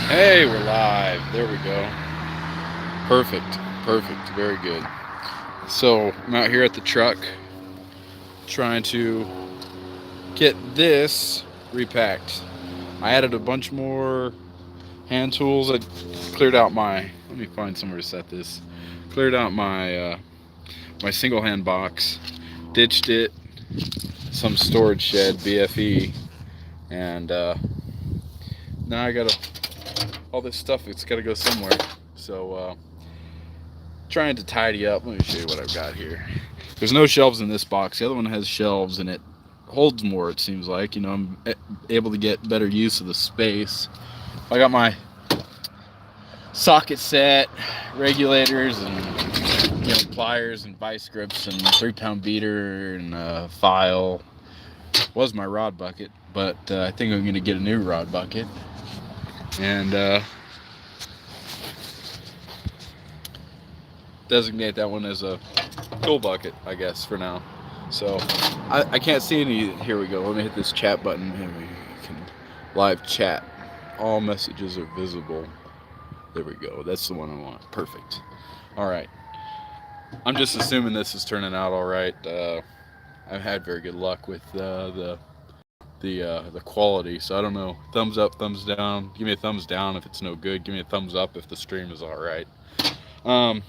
Hey, we're live. There we go. Perfect. Perfect. Very good. So, I'm out here at the truck trying to get this repacked. I added a bunch more hand tools. I cleared out my. Let me find somewhere to set this. Cleared out my single hand box, ditched it, some storage shed, BFE, and now I got all this stuff. It's got to go somewhere. So, trying to tidy up. Let me show you what I've got here. There's no shelves in this box. The other one has shelves and it holds more, it seems like. I'm able to get better use of the space. I got my socket set, regulators, and pliers and vice grips and 3 pound beater and file. Was my rod bucket, but I think I'm going to get a new rod bucket. And designate that one as a tool bucket, I guess, for now. So I can't see any. Here we go. Let me hit this chat button and we can live chat. All messages are visible. There we go. That's the one I want. Perfect. All right. I'm just assuming this is turning out all right. I've had very good luck with the quality, so I don't know. Thumbs up, thumbs down. Give me a thumbs down if it's no good. Give me a thumbs up if the stream is all right. Um,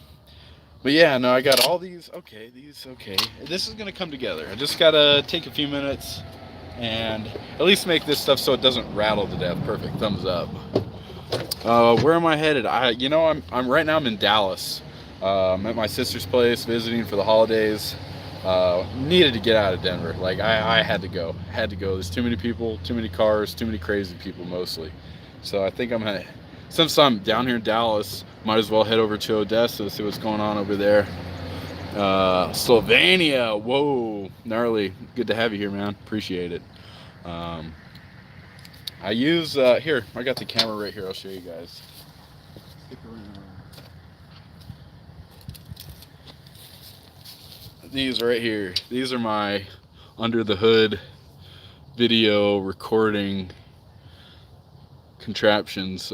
But yeah, no, I got all these. Okay, these. Okay, this is gonna come together. I just gotta take a few minutes and at least make this stuff so it doesn't rattle to death. Perfect. Thumbs up. Where am I headed? I'm right now. I'm in Dallas. I'm at my sister's place visiting for the holidays. Needed to get out of Denver. Like I had to go. Had to go. There's too many people, too many cars, too many crazy people mostly. So I think I'm gonna. Since I'm down here in Dallas, might as well head over to Odessa, see what's going on over there. Slovenia. Whoa, gnarly. Good to have you here, man. Appreciate it. Um, I use here. I got the camera right here. I'll show you guys. These right here. These are my under the hood video recording contraptions.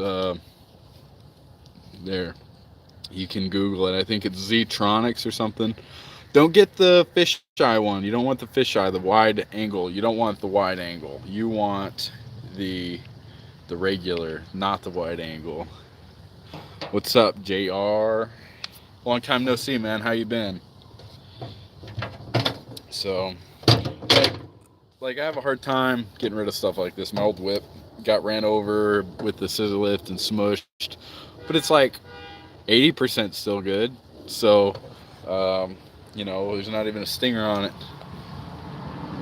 There, you can Google it. I think it's Ztronics or something. Don't get the fisheye one. You don't want the fisheye, the wide angle. You don't want the wide angle. You want the the regular, not the wide angle. What's up, JR? Long time no see, man. How you been? So, like, like I have a hard time getting rid of stuff like this. My old whip got ran over with the scissor lift and smushed, but it's like 80% still good. So, um, there's not even a stinger on it.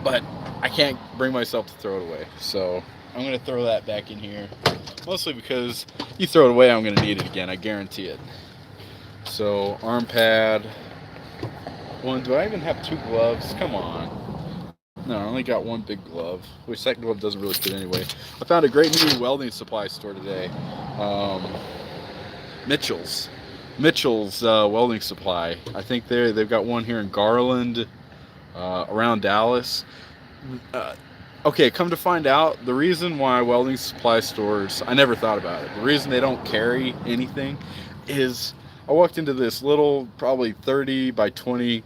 But I can't bring myself to throw it away. So I'm gonna throw that back in here, mostly because you throw it away, I'm gonna need it again. I guarantee it. So arm pad. One. Do I even have two gloves? Come on. No, I only got one big glove, which that glove doesn't really fit anyway. I found a great new welding supply store today. Um, Mitchell's. Mitchell's welding supply. I think they've got one here in Garland, around Dallas. Uh, okay, come to find out, the reason why welding supply stores, I never thought about it. The reason they don't carry anything is I walked into this little, probably 30 by 20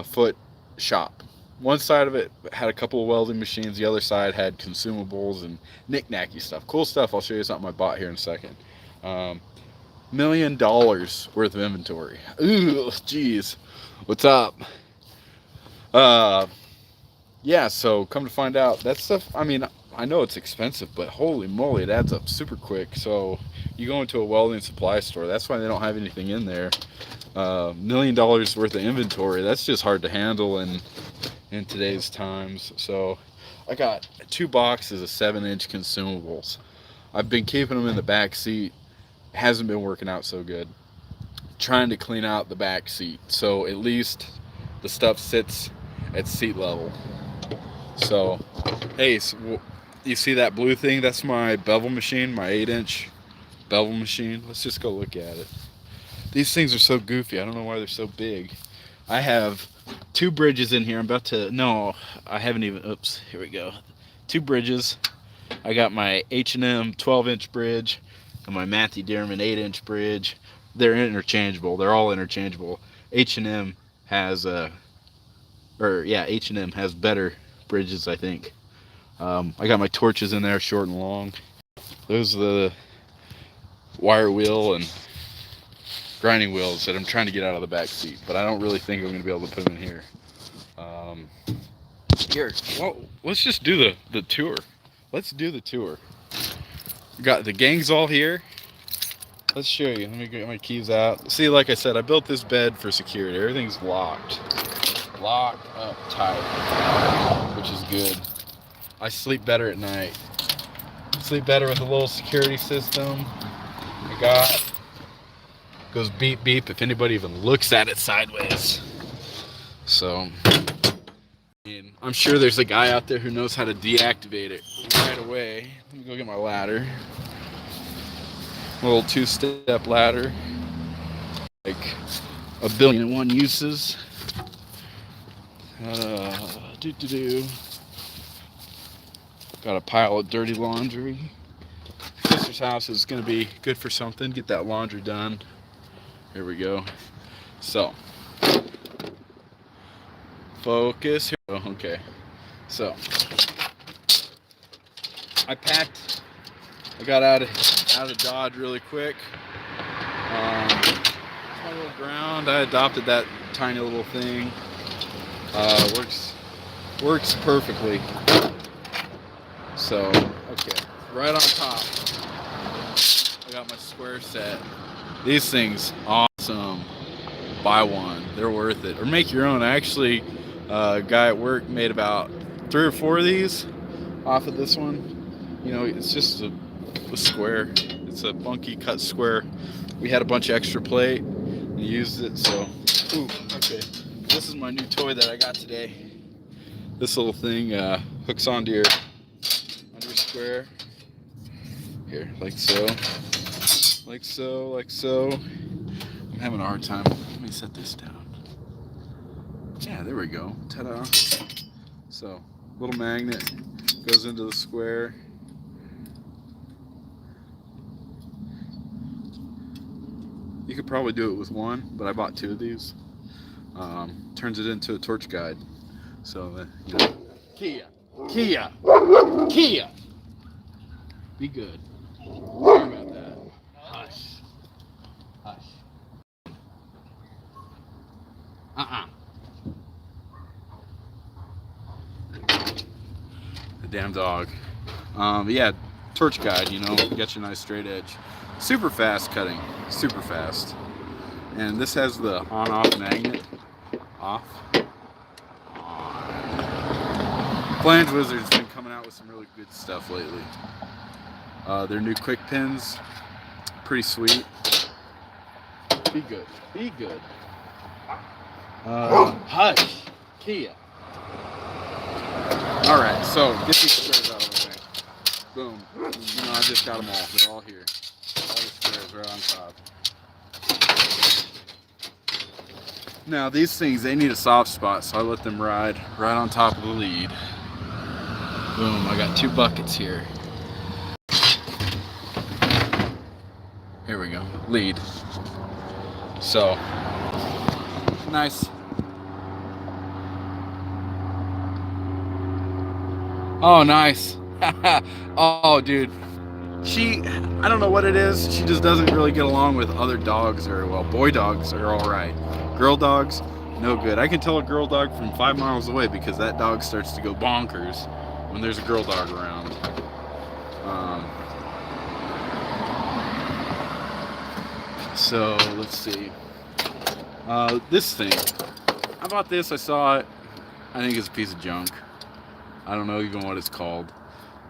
foot shop. One side of it had a couple of welding machines, the other side had consumables and knick-knacky stuff. Cool stuff. I'll show you something I bought here in a second. Um, $1 million worth of inventory. Ooh, jeez. What's up? Uh, yeah, so come to find out, that stuff, I mean, I know it's expensive, but holy moly, it adds up super quick. So you go into a welding supply store, that's why they don't have anything in there. $1 million worth of inventory, that's just hard to handle in today's times. So I got 2 boxes of 7-inch consumables. I've been keeping them in the back seat. Hasn't been working out so good. Trying to clean out the back seat so at least the stuff sits at seat level. So, hey, so you see that blue thing? That's my bevel machine, my 8-inch bevel machine. Let's just go look at it. These things are so goofy. I don't know why they're so big. I have 2 bridges in here. I'm about to. No, I haven't even. Oops. Here we go. 2 bridges. I got my H&M 12-inch bridge and my Matthew Dearman 8-inch bridge. They're interchangeable. They're all interchangeable. H&M has H&M has better bridges, I think. I got my torches in there, short and long. Those are the wire wheel and grinding wheels that I'm trying to get out of the back seat, but I don't really think I'm going to be able to put them in here. Here, well, let's just do the tour. Let's do the tour. Got the gang's all here. Let's show you. Let me get my keys out. See, like I said, I built this bed for security. Everything's locked. Locked up tight, which is good. I sleep better at night. Sleep better with a little security system. I got goes beep beep if anybody even looks at it sideways. So I'm sure there's a guy out there who knows how to deactivate it right away. Let me go get my ladder. A little 2-step ladder, like 1,000,000,001 uses. Got a pile of dirty laundry. Sister's house is gonna be good for something. Get that laundry done. Here we go. So, focus. Oh, okay. So, I got out of Dodge really quick. My little ground. I adopted that tiny little thing. Works perfectly. So, okay, right on top, I got my square set. These things, awesome. Buy one, they're worth it. Or make your own. Actually, a guy at work made about 3 or 4 of these off of this one. You know, it's just a square. It's a funky cut square. We had a bunch of extra plate and used it, so, ooh, okay. This is my new toy that I got today. This little thing hooks onto your square. Here, like so. Like so, like so. I'm having a hard time. Let me set this down. Yeah, there we go. Ta-da. So, little magnet goes into the square. You could probably do it with one, but I bought 2 of these. Turns it into a torch guide. So, you know. Kia. Be good. Sorry about that. Hush. The damn dog. But yeah, torch guide, you know, get you a nice straight edge. Super fast cutting. Super fast. And this has the on-off magnet. Off. On. Flange Wizard's been coming out with some really good stuff lately. Their new quick pins, pretty sweet. Be good. Hush, Kia. All right, so get these squares out of the way. Boom. You know, I just got them all. They're all here. All the squares right on top. Now these things, they need a soft spot, so I let them ride right on top of the lead. Boom. I got 2 buckets here. Here we go, lead. So, nice. Oh, nice. Oh, dude. I don't know what it is. She just doesn't really get along with other dogs very well. Boy dogs are all right. Girl dogs, no good. I can tell a girl dog from 5 miles away because that dog starts to go bonkers when there's a girl dog around. So let's see. This thing. I bought this. I saw it. I think it's a piece of junk. I don't know even what it's called.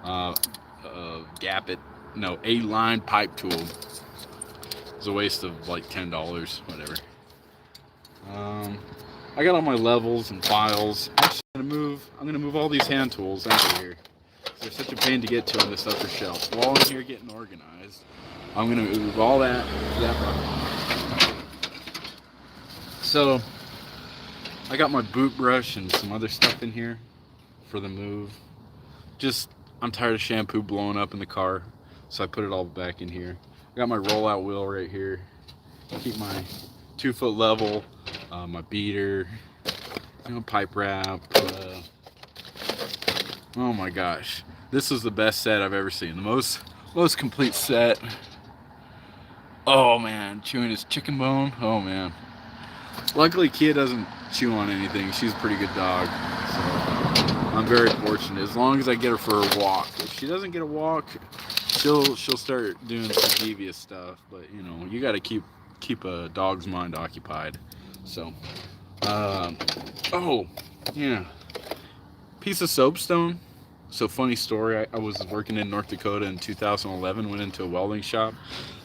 Gap it. No, 8-line pipe tool. It's a waste of like $10, whatever. I got all my levels and files. Actually, I'm gonna move all these hand tools out of here. They're such a pain to get to on this upper shelf. While I'm here getting organized, I'm gonna move all that to that bucket. So I got my boot brush and some other stuff in here for the move. Just I'm tired of shampoo blowing up in the car, so I put it all back in here. I got my rollout wheel right here. Keep my 2 foot level, my beater, pipe wrap. Oh my gosh, this is the best set I've ever seen. The most complete set. Oh man, chewing his chicken bone. Oh man. Luckily, Kia doesn't chew on anything. She's a pretty good dog, so I'm very fortunate. As long as I get her for a walk. If she doesn't get a walk, she'll start doing some devious stuff. But you got to keep a dog's mind occupied. So, um, oh yeah, piece of soapstone. So funny story. I was working in North Dakota in 2011. Went into a welding shop.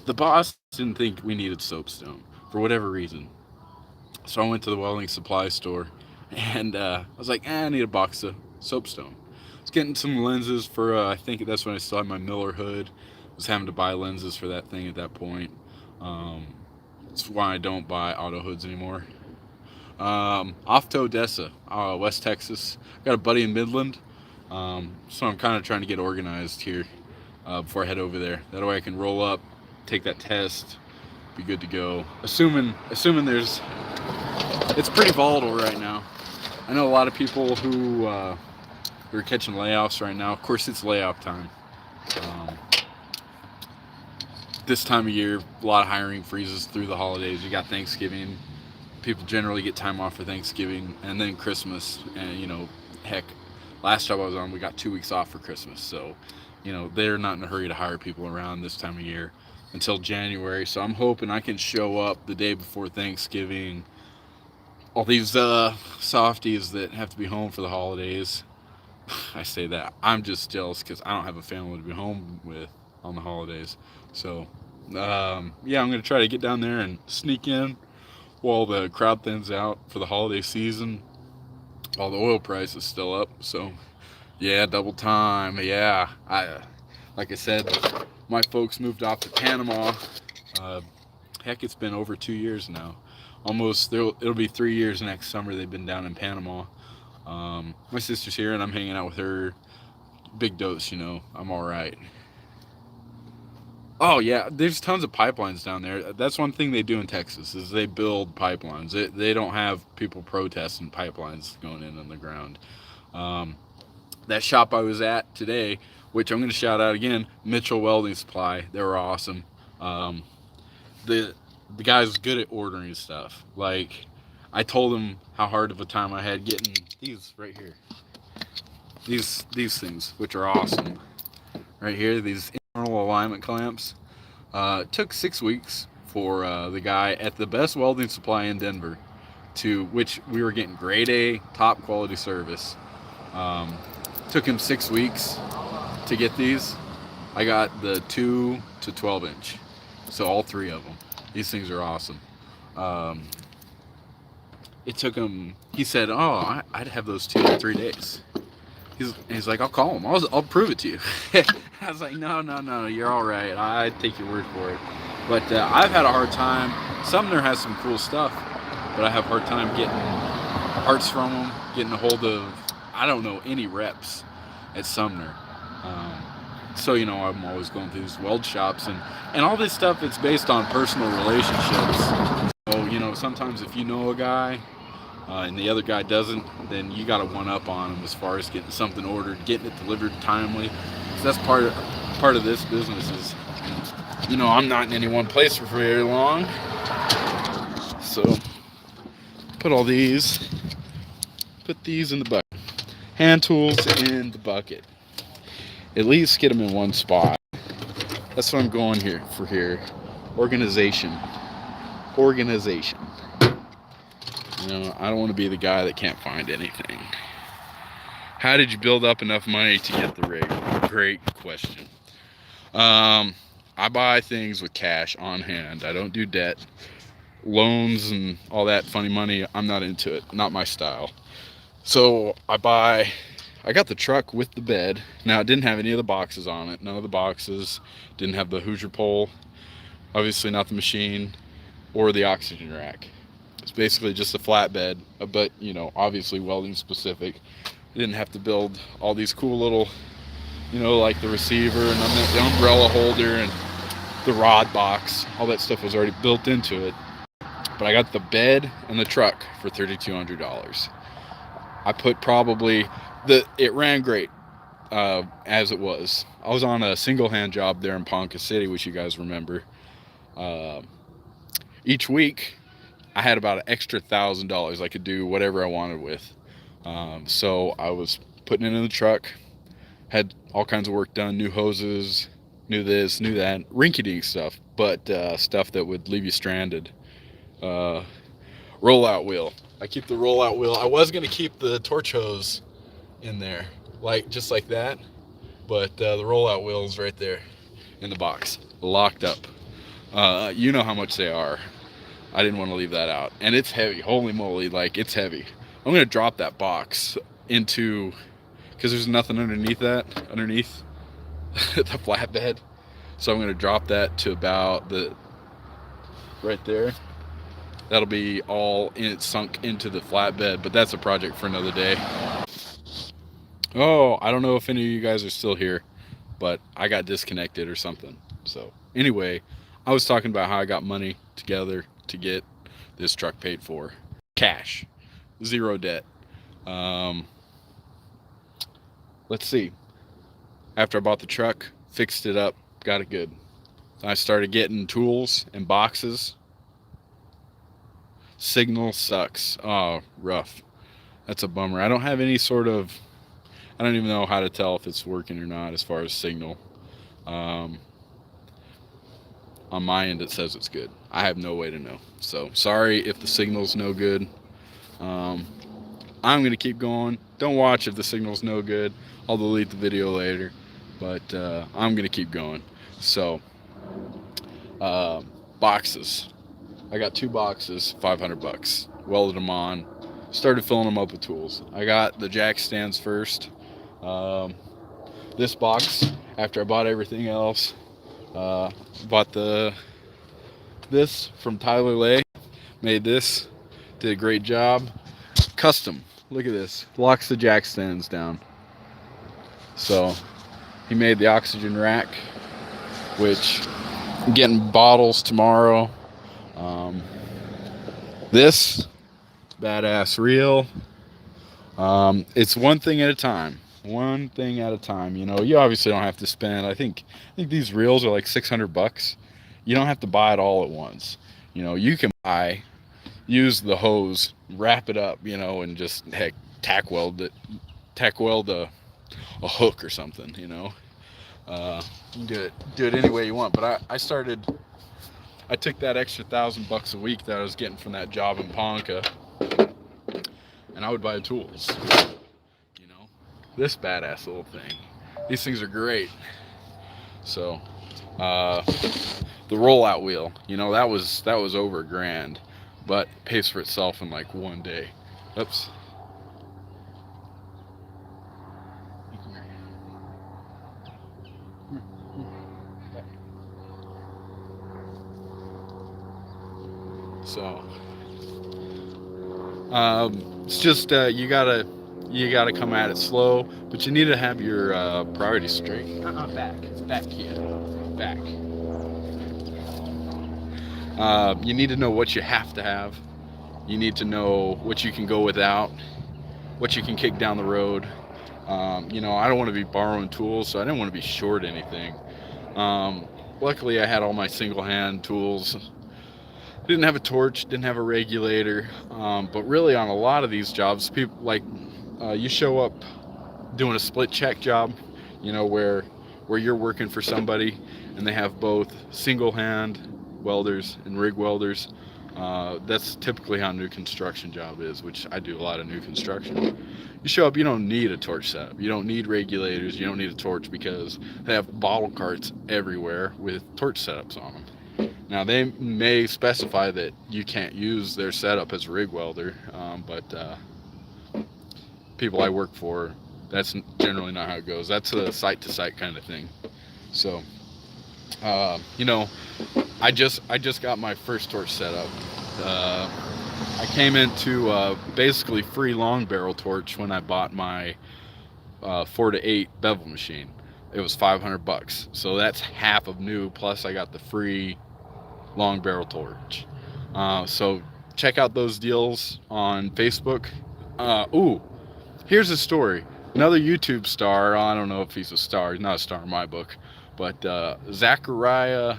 The boss didn't think we needed soapstone for whatever reason. So I went to the welding supply store, and I was like, I need a box of soapstone. I was getting some lenses for, I think that's when I still had my Miller hood. I was having to buy lenses for that thing at that point. Um, that's why I don't buy auto hoods anymore. Off to Odessa, West Texas. Got a buddy in Midland, so I'm kind of trying to get organized here before I head over there. That way I can roll up, take that test, be good to go. Assuming there's, it's pretty volatile right now. I know a lot of people who are catching layoffs right now. Of course, it's layoff time. Um, this time of year, a lot of hiring freezes through the holidays. You got Thanksgiving. People generally get time off for Thanksgiving and then Christmas. And heck, last job I was on, we got 2 weeks off for Christmas. So, they're not in a hurry to hire people around this time of year until January. So I'm hoping I can show up the day before Thanksgiving. All these softies that have to be home for the holidays. I say that. I'm just jealous because I don't have a family to be home with on the holidays. So, yeah, I'm going to try to get down there and sneak in while the crowd thins out for the holiday season. While the oil price is still up. So, yeah, double time. Yeah. Like I said, my folks moved off to Panama. Uh, Heck, it's been over 2 years now. Almost, it'll be 3 years next summer they've been down in Panama. My sister's here and I'm hanging out with her. Big dose, I'm all right. Oh yeah, there's tons of pipelines down there. That's one thing they do in Texas is they build pipelines. They don't have people protesting pipelines going in on the ground. Um, that shop I was at today, which I'm going to shout out again, Mitchell Welding Supply. They were awesome. Um, the the guy's good at ordering stuff. Like, I told him how hard of a time I had getting these right here. These things, which are awesome. Right here, these internal alignment clamps. It took 6 weeks for the guy at the best welding supply in Denver, to which we were getting grade A, top quality service. Took him 6 weeks to get these. I got the 2 to 12 inch, so all three of them. These things are awesome. Um, it took him. He said, "Oh, I'd have those 2 to 3 days." He's like, "I'll call him. I'll prove it to you." I was like, "No, you're all right. I take your word for it." But I've had a hard time. Sumner has some cool stuff, but I have a hard time getting parts from them, getting a hold of, I don't know, any reps at Sumner. So I'm always going through these weld shops and all this stuff. It's based on personal relationships. So sometimes if you know a guy and the other guy doesn't, then you got to one up on him as far as getting something ordered, getting it delivered timely. So that's part of this business is, I'm not in any one place for very long. So put these in the bucket. Hand tools in the bucket. At least get them in one spot. That's what I'm going here. Organization. I don't want to be the guy that can't find anything. How did you build up enough money to get the rig? Great question. I buy things with cash on hand. I don't do debt. Loans and all that funny money, I'm not into it. Not my style. So I got the truck with the bed. Now, it didn't have any of the boxes on it. None of the boxes. Didn't have the Hoosier pole. Obviously not the machine or the oxygen rack. It's basically just a flatbed, but obviously welding specific. I didn't have to build all these cool little You know, like the receiver and the umbrella holder and the rod box. All that stuff was already built into it. But I got the bed and the truck for $3,200. I put probably it ran great as it was. I was on a single hand job there in Ponca City, which you guys remember. Uh, each week, I had about an extra $1,000 I could do whatever I wanted with. So I was putting it in the truck, had all kinds of work done, new hoses, new this, new that, rinky-dink stuff, but stuff that would leave you stranded. Uh, rollout wheel. I keep the rollout wheel. I was gonna keep the torch hose in there, like just like that, but the rollout wheel is right there in the box, locked up. You know how much they are. I didn't want to leave that out, and it's heavy. Holy moly, like it's heavy. I'm gonna drop that box into, because there's nothing underneath the flatbed. So I'm gonna drop that to about right there. That'll be all in, sunk into the flatbed, but that's a project for another day. Oh, I don't know if any of you guys are still here, but I got disconnected or something. So anyway, I was talking about how I got money together to get this truck paid for. Cash. Zero debt. Let's see. After I bought the truck, fixed it up, got it good. I started getting tools and boxes. Signal sucks. Oh, rough. That's a bummer. I don't have any sort of, I don't even know how to tell if it's working or not as far as signal. On my end, it says it's good. I have no way to know. So sorry if the signal's no good. I'm going to keep going. Don't watch if the signal's no good. I'll delete the video later. But I'm going to keep going. So, boxes. I got 2 boxes, $500. Welded them on. Started filling them up with tools. I got the jack stands first. This box, after I bought everything else, bought this from Tyler Lay. Made this. Did a great job. Custom. Look at this. Locks the jack stands down. So he made the oxygen rack, which I'm getting bottles tomorrow. This badass reel. It's one thing at a time. One thing at a time. You know, you obviously don't have to spend. I think these reels are like $600. You don't have to buy it all at once. You know, you can use the hose, wrap it up, you know, and just tack weld a hook or something. You know, you can do it any way you want. But I took that extra $1,000 a week that I was getting from that job in Ponca, and I would buy the tools. You know, this badass little thing. These things are great. So, the rollout wheel, you know, that was over $1,000, but it pays for itself in like one day. Oops. So, it's just you gotta come at it slow, but you need to have your priorities straight. Back, yeah, back. You need to know what you have to have. You need to know what you can go without, what you can kick down the road. You know, I don't want to be borrowing tools, so I didn't want to be short anything. Luckily, I had all my single-hand tools. Didn't have a torch, didn't have a regulator, but really on a lot of these jobs, people like you show up doing a split check job, you know, where you're working for somebody and they have both single hand welders and rig welders. That's typically how a new construction job is, which I do a lot of new construction. You show up, you don't need a torch setup, you don't need regulators, you don't need a torch, because they have bottle carts everywhere with torch setups on them. Now, they may specify that you can't use their setup as a rig welder, but people I work for, that's generally not how it goes. That's a site-to-site kind of thing. So, you know, I just got my first torch setup. I came into basically free long barrel torch when I bought my 4 to 8 bevel machine. It was $500. So that's half of new. Plus, I got the free long barrel torch. So check out those deals on Facebook. Ooh, here's a story. Another YouTube star. I don't know if he's a star. He's not a star in my book, but Zachariah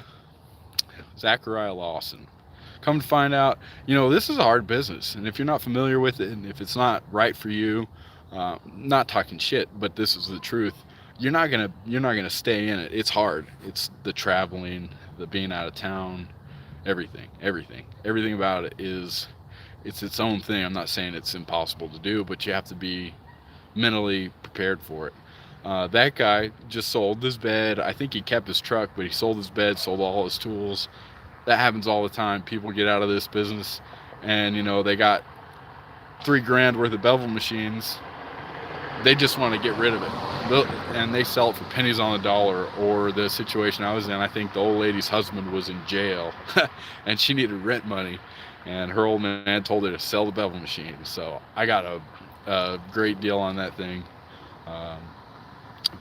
Lawson. Come to find out, this is a hard business, and if you're not familiar with it, and if it's not right for you, not talking shit, but this is the truth. You're not gonna stay in it. It's hard. It's the traveling, the being out of town, everything about it is, it's its own thing. I'm not saying it's impossible to do, but you have to be mentally prepared for it. That guy just sold his bed. I think he kept his truck, but he sold his bed, sold all his tools. That happens all the time. People get out of this business, and they got $3,000 worth of bevel machines. They just want to get rid of it, and they sell it for pennies on the dollar. Or the situation I was in, I think the old lady's husband was in jail, and she needed rent money, and her old man told her to sell the bevel machine. So I got a great deal on that thing.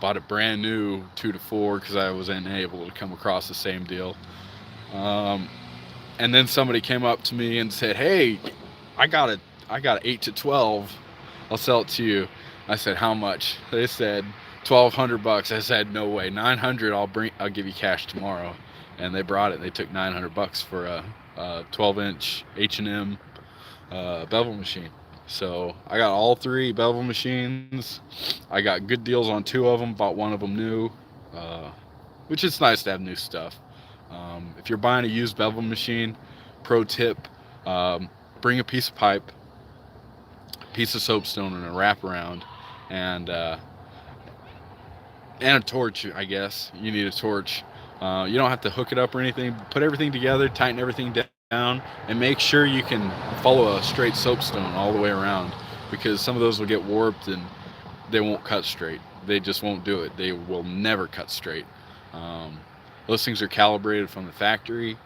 Bought it brand new 2 to 4 because I wasn't able to come across the same deal. And then somebody came up to me and said, "Hey, I got 8 to 12. I'll sell it to you." I said, "How much?" They said $1,200. I said, "No way, 900. I'll give you cash tomorrow." And they brought it. They took $900 for a 12-inch H&M bevel machine. So I got all 3 bevel machines. I got good deals on 2 of them. Bought one of them new, which is nice to have new stuff. If you're buying a used bevel machine, pro tip, bring a piece of pipe, piece of soapstone, and a wraparound, and a torch. I guess you need a torch. You don't have to hook it up or anything. Put everything together, tighten everything down, and make sure you can follow a straight soapstone all the way around, because some of those will get warped and they won't cut straight. They just won't do it. They will never cut straight. Those things are calibrated from the factory.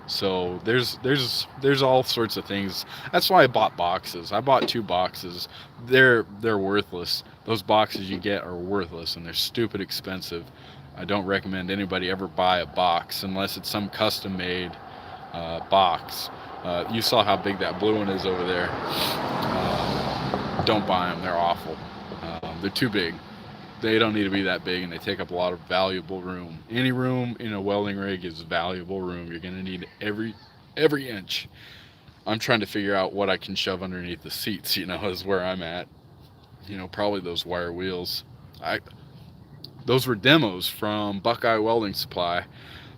So there's all sorts of things. That's why I bought boxes. I bought 2 boxes. They're worthless. Those boxes you get are worthless, and they're stupid expensive. I don't recommend anybody ever buy a box unless it's some custom made box. You saw how big that blue one is over there. Don't buy them. They're awful. They're too big. They don't need to be that big, and they take up a lot of valuable room. Any room in a welding rig is valuable room. You're going to need every inch. I'm trying to figure out what I can shove underneath the seats, is where I'm at. Probably those wire wheels. Those were demos from Buckeye Welding Supply.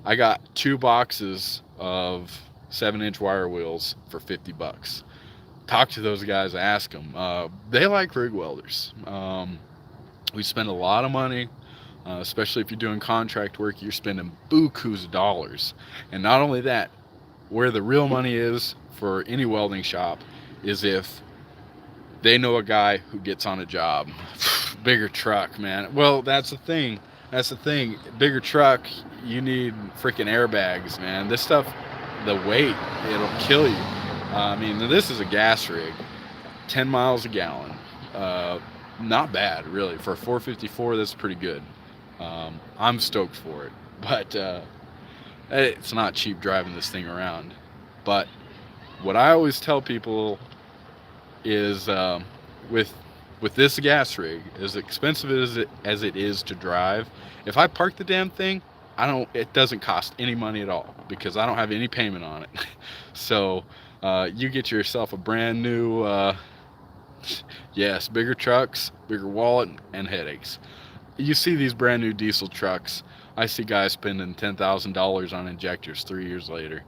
I got 2 boxes of 7-inch wire wheels for $50. Talk to those guys, ask them. They like rig welders. We spend a lot of money, especially if you're doing contract work. You're spending bukus of dollars. And not only that, where the real money is for any welding shop is if they know a guy who gets on a job. Bigger truck, man. Well, that's the thing. Bigger truck, you need freaking airbags, man. This stuff, the weight, it'll kill you. This is a gas rig, 10 miles a gallon. Not bad, really. For a 454, that's pretty good. I'm stoked for it. But it's not cheap driving this thing around. But what I always tell people is with this gas rig, as expensive as it is to drive, if I park the damn thing, it doesn't cost any money at all, because I don't have any payment on it. So you get yourself a brand new yes, bigger trucks, bigger wallet, and headaches. You see these brand new diesel trucks. I see guys spending $10,000 on injectors 3 years later.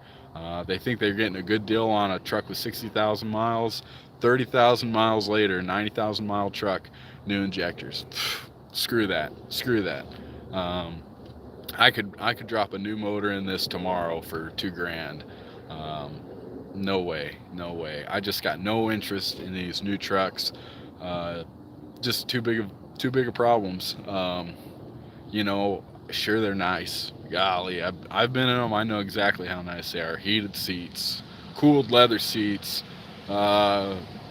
They think they're getting a good deal on a truck with 60,000 miles. 30,000 miles later, 90,000 mile truck, new injectors. Screw that. I could drop a new motor in this tomorrow for $2,000. No way. I just got no interest in these new trucks. Just too big of problems. Sure, they're nice. Golly, I've been in them. I know exactly how nice they are. Heated seats, cooled leather seats,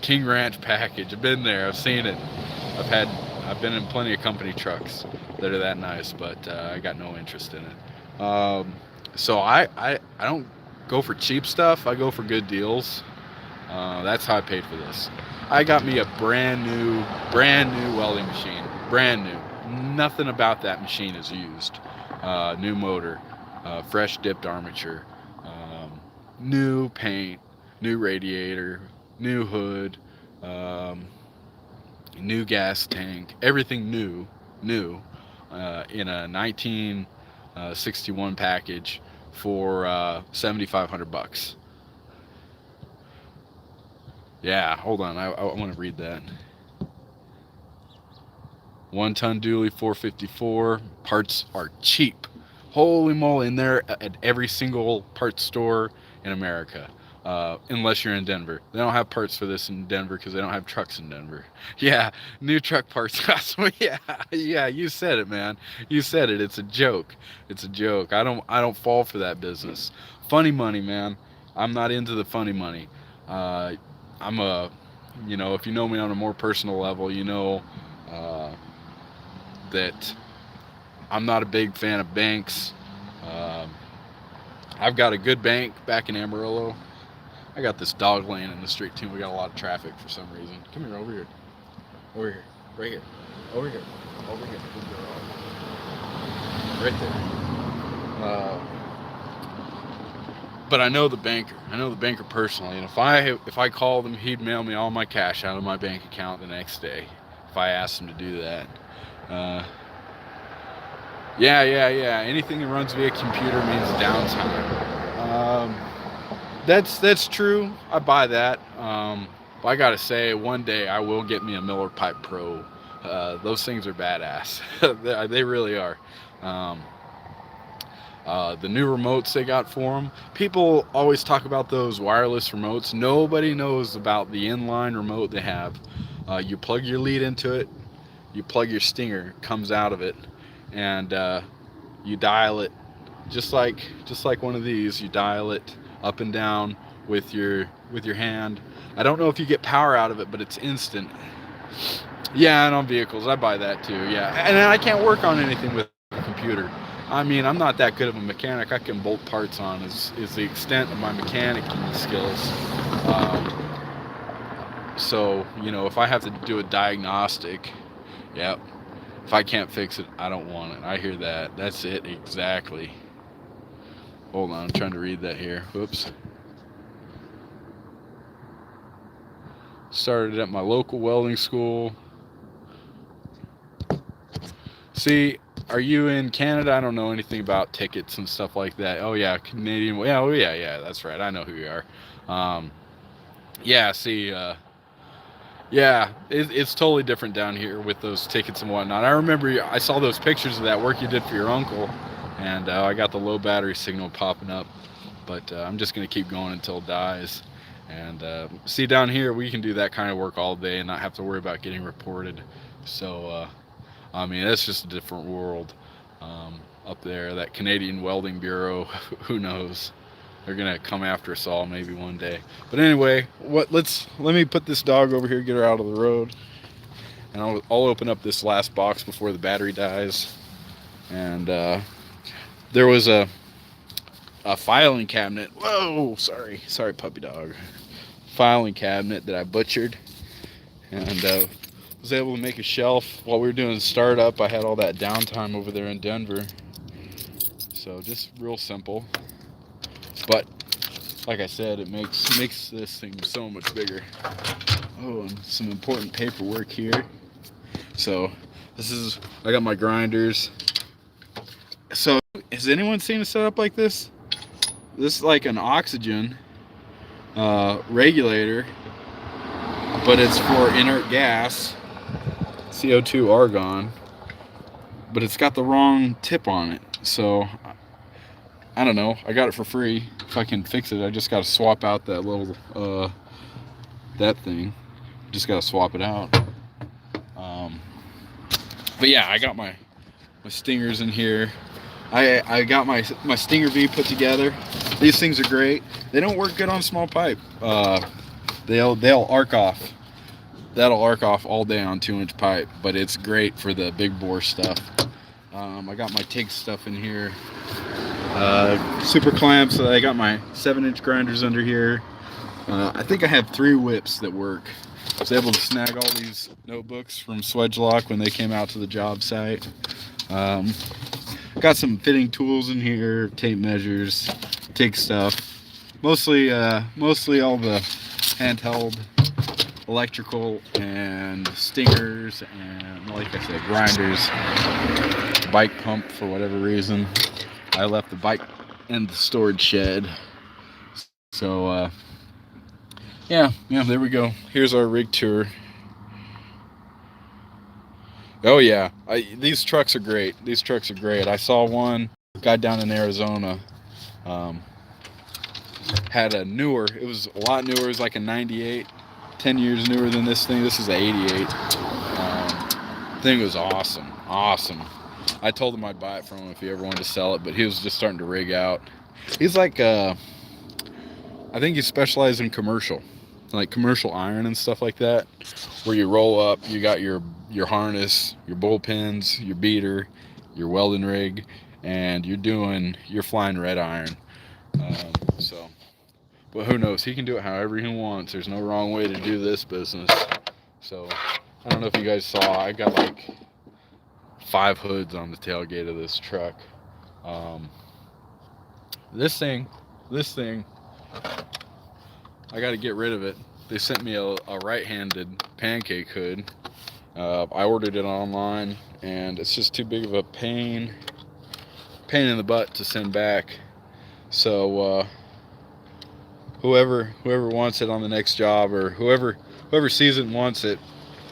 King Ranch package. I've been there. I've seen it. I've been in plenty of company trucks. that are that nice, but I got no interest in it. So I don't go for cheap stuff. I go for good deals. That's how I paid for this. I got me a brand new welding machine. Brand new. Nothing about that machine is used. New motor, fresh dipped armature, new paint, new radiator, new hood, um, new gas tank, everything new, in a 1961 package for $7,500. Yeah, hold on, I want to read that. 1 ton dually, 454. Parts are cheap. Holy moly, in there at every single parts store in America. Unless you're in Denver. They don't have parts for this in Denver because they don't have trucks in Denver. Yeah, new truck parts cost me. Yeah, you said it, man. You said it. It's a joke. It's a joke. I don't fall for that business. Funny money, man. I'm not into the funny money. Uh, I'm if you know me on a more personal level, uh, that I'm not a big fan of banks. Um, I've got a good bank back in Amarillo. I got this dog laying in the street too. We got a lot of traffic for some reason. Come here, over here. Over here. Right here. Over here. Over here. Good girl. Right there. But I know the banker. I know the banker personally, and if I called him, he'd mail me all my cash out of my bank account the next day if I asked him to do that. Yeah. Anything that runs via computer means downtime. That's true. I buy that. But I gotta say, one day I will get me a Miller Pipe Pro. Those things are badass. They really are. The new remotes they got for them. People always talk about those wireless remotes. Nobody knows about the inline remote they have. You plug your lead into it. You plug your stinger, comes out of it, and you dial it just like one of these. You dial it up and down with your hand. I don't know if you get power out of it, but it's instant. Yeah, and on vehicles, I buy that too. Yeah, and I can't work on anything with a computer. I mean, I'm not that good of a mechanic. I can bolt parts on is the extent of my mechanic skills. So if I have to do a diagnostic, yep. If I can't fix it, I don't want it. I hear that. That's it exactly. Hold on, I'm trying to read that here. Whoops. Started at my local welding school. See, are you in Canada? I don't know anything about tickets and stuff like that. Oh yeah, Canadian. Yeah, oh yeah, that's right. I know who you are. Yeah, see, yeah, it's totally different down here with those tickets and whatnot. I remember I saw those pictures of that work you did for your uncle, and I got the low battery signal popping up. But I'm just gonna keep going until it dies. And see, down here we can do that kind of work all day and not have to worry about getting reported. So I mean, that's just a different world up there. That Canadian Welding Bureau, who knows? They're gonna come after us all maybe one day. But anyway, let me put this dog over here, get her out of the road, and I'll open up this last box before the battery dies. And there was a filing cabinet. Whoa, sorry, puppy dog. Filing cabinet that I butchered, and was able to make a shelf while we were doing the startup. I had all that downtime over there in Denver, so just real simple. But like I said, it makes this thing so much bigger. Oh, and some important paperwork here. So I got my grinders. So has anyone seen a setup like this? This is like an oxygen regulator, but it's for inert gas, CO2 argon, but it's got the wrong tip on it. So I don't know, I got it for free. If I can fix it, I just got to swap out that little that thing. Just got to swap it out. But yeah, I got my stingers in here. I got my Stinger V put together. These things are great. They don't work good on small pipe. They'll arc off. That'll arc off all day on 2-inch pipe, but it's great for the big bore stuff. I got my TIG stuff in here. Super clamps. I got my 7-inch grinders under here. I think I have 3 whips that work. I was able to snag all these notebooks from Swedgelock when they came out to the job site. Got some fitting tools in here, tape measures, TIG stuff. Mostly all the handheld electrical and stingers and, like I said, grinders. Bike pump, for whatever reason, I left the bike in the storage shed. So yeah, there we go. Here's our rig tour. Oh yeah, these trucks are great. These trucks are great. I saw one guy down in Arizona, had a newer. It was a lot newer. It was like a 98, 10 years newer than this thing. This is a 88. Thing was awesome. I told him I'd buy it from him if he ever wanted to sell it, but he was just starting to rig out. He's like, I think he specializes in commercial, like commercial iron and stuff like that, where you roll up, you got your harness, your bullpins, your beater, your welding rig, and you're flying red iron. So, but who knows? He can do it however he wants. There's no wrong way to do this business. So, I don't know if you guys saw, I got like 5 hoods on the tailgate of this truck. This thing, I got to get rid of it. They sent me a right-handed pancake hood. I ordered it online, and it's just too big of a pain in the butt to send back. So whoever wants it on the next job, or whoever sees it and wants it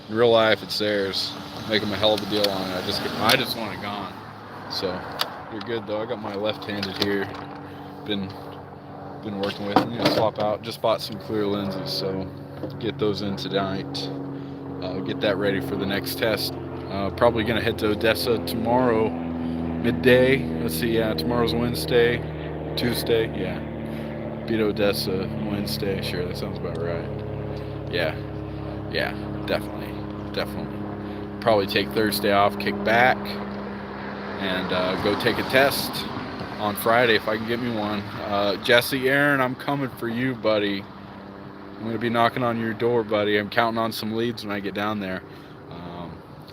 in real life, it's theirs. Make them a hell of a deal on it. I just want it gone. So you're good though. I got my left-handed here. Been working with. I'm gonna swap out. Just bought some clear lenses, so get those in tonight. Get that ready for the next test. Probably gonna head to Odessa tomorrow midday. Let's see. Yeah, tomorrow's Wednesday. Tuesday. Yeah. Beat Odessa Wednesday. Sure, that sounds about right. Yeah. Definitely. Probably take Thursday off, kick back, and go take a test on Friday if I can get me one. Jesse, Aaron, I'm coming for you, buddy. I'm going to be knocking on your door, buddy. I'm counting on some leads when I get down there.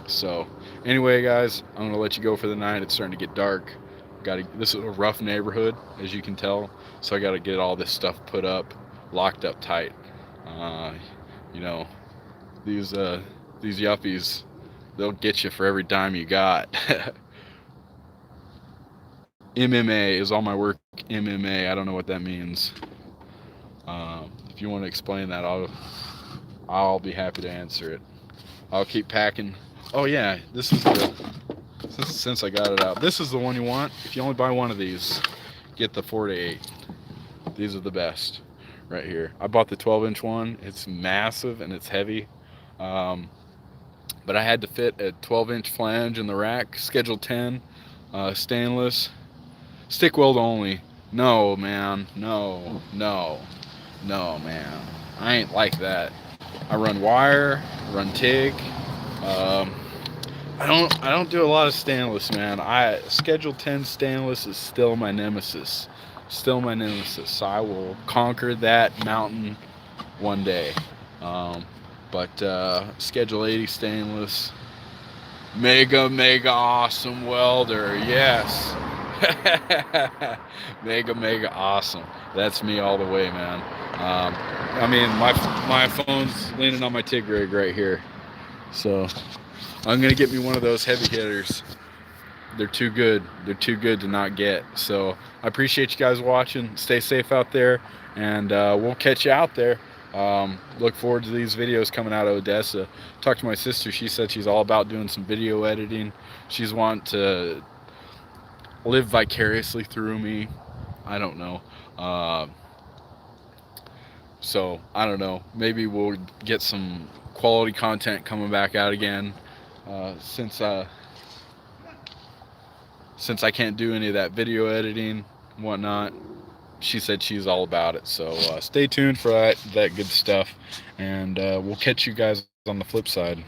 So anyway, guys, I'm going to let you go for the night. It's starting to get dark. This is a rough neighborhood, as you can tell, so I got to get all this stuff put up, locked up tight. These yuppies, they'll get you for every dime you got. MMA is all my work. MMA, I don't know what that means. If you want to explain that, I'll be happy to answer it. I'll keep packing. Oh yeah, since I got it out, this is the one you want. If you only buy one of these, get the 4-8. These are the best right here. I bought the 12-inch one. It's massive and it's heavy. But I had to fit a 12-inch flange in the rack, Schedule 10, stainless, stick weld only. No, man, no, man. I ain't like that. I run wire, run TIG. I don't do a lot of stainless, man. Schedule 10 stainless is still my nemesis. So I will conquer that mountain one day. But Schedule 80 stainless, mega awesome welder, yes. mega awesome. That's me all the way, man. I mean, my phone's leaning on my TIG rig right here, so I'm gonna get me one of those heavy hitters. They're too good to not get. So I appreciate you guys watching. Stay safe out there, and we'll catch you out there. Look forward to these videos coming out of Odessa. Talked to my sister. She said she's all about doing some video editing. She's wanting to live vicariously through me. I don't know. So I don't know. Maybe we'll get some quality content coming back out again. Since I can't do any of that video editing and whatnot, she said she's all about it. So stay tuned for that good stuff, and we'll catch you guys on the flip side.